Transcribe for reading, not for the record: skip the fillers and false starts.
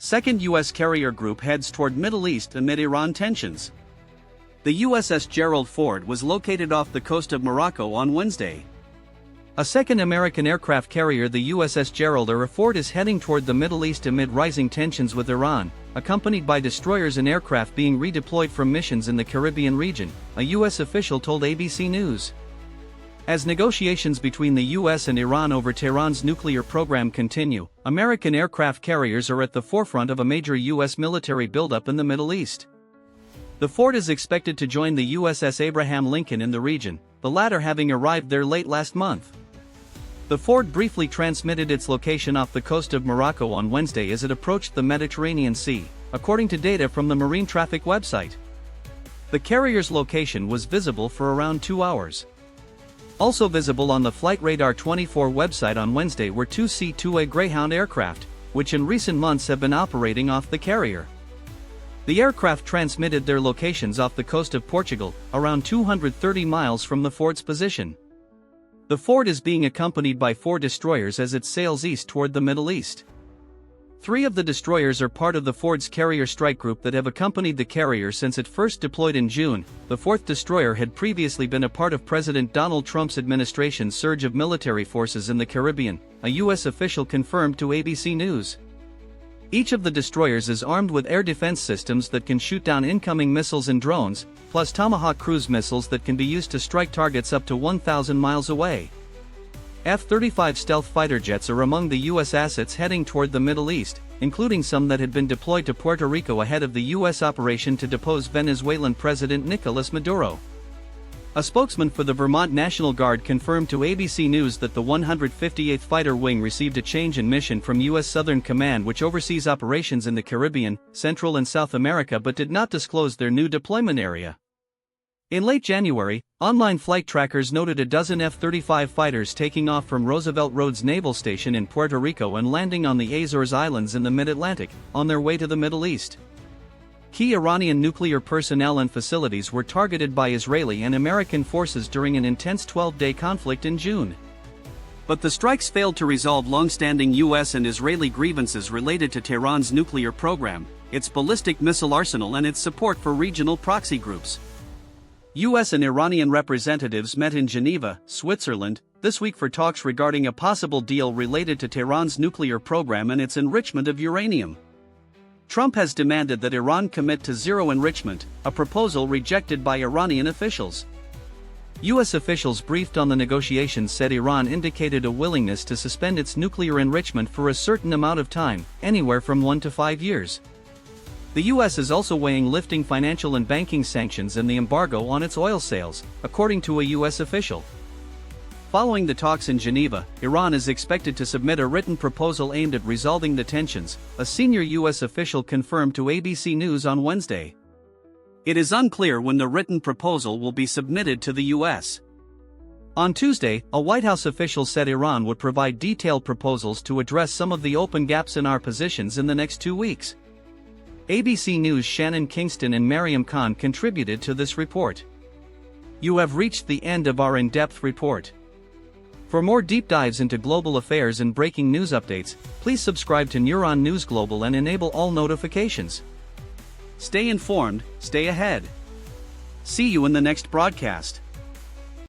Second U.S. carrier group heads toward Middle East amid Iran tensions. The USS Gerald Ford was located off the coast of Morocco on Wednesday. A second American aircraft carrier, the USS Gerald R. Ford, is heading toward the Middle East amid rising tensions with Iran, accompanied by destroyers and aircraft being redeployed from missions in the Caribbean region, a U.S. official told ABC News. As negotiations between the U.S. and Iran over Tehran's nuclear program continue, American aircraft carriers are at the forefront of a major U.S. military buildup in the Middle East. The Ford is expected to join the USS Abraham Lincoln in the region, the latter having arrived there late last month. The Ford briefly transmitted its location off the coast of Morocco on Wednesday as it approached the Mediterranean Sea, according to data from the Marine Traffic website. The carrier's location was visible for around 2 hours. Also visible on the Flight Radar 24 website on Wednesday were two C-2A Greyhound aircraft, which in recent months have been operating off the carrier. The aircraft transmitted their locations off the coast of Portugal, around 230 miles from the Ford's position. The Ford is being accompanied by 4 destroyers as it sails east toward the Middle East. 3 of the destroyers are part of the Ford's carrier strike group that have accompanied the carrier since it first deployed in June. The 4th destroyer had previously been a part of President Donald Trump's administration's surge of military forces in the Caribbean, a U.S. official confirmed to ABC News. Each of the destroyers is armed with air defense systems that can shoot down incoming missiles and drones, plus Tomahawk cruise missiles that can be used to strike targets up to 1,000 miles away. F-35 stealth fighter jets are among the U.S. assets heading toward the Middle East, including some that had been deployed to Puerto Rico ahead of the U.S. operation to depose Venezuelan President Nicolas Maduro. A spokesman for the Vermont National Guard confirmed to ABC News that the 158th Fighter Wing received a change in mission from U.S. Southern Command, which oversees operations in the Caribbean, Central and South America, but did not disclose their new deployment area. In late January, online flight trackers noted a dozen F-35 fighters taking off from Roosevelt Roads Naval Station in Puerto Rico and landing on the Azores Islands in the mid-Atlantic, on their way to the Middle East. Key Iranian nuclear personnel and facilities were targeted by Israeli and American forces during an intense 12-day conflict in June. But the strikes failed to resolve long-standing U.S. and Israeli grievances related to Tehran's nuclear program, its ballistic missile arsenal, and its support for regional proxy groups. U.S. and Iranian representatives met in Geneva, Switzerland, this week for talks regarding a possible deal related to Tehran's nuclear program and its enrichment of uranium. Trump has demanded that Iran commit to zero enrichment, a proposal rejected by Iranian officials. U.S. officials briefed on the negotiations said Iran indicated a willingness to suspend its nuclear enrichment for a certain amount of time, anywhere from 1 to 5 years. The U.S. is also weighing lifting financial and banking sanctions and the embargo on its oil sales, according to a U.S. official. Following the talks in Geneva, Iran is expected to submit a written proposal aimed at resolving the tensions, a senior U.S. official confirmed to ABC News on Wednesday. It is unclear when the written proposal will be submitted to the U.S. On Tuesday, a White House official said Iran would provide detailed proposals to address some of the open gaps in our positions in the next 2 weeks. ABC News' Shannon Kingston and Mariam Khan contributed to this report. You have reached the end of our in-depth report. For more deep dives into global affairs and breaking news updates, please subscribe to Neuron News Global and enable all notifications. Stay informed, stay ahead. See you in the next broadcast.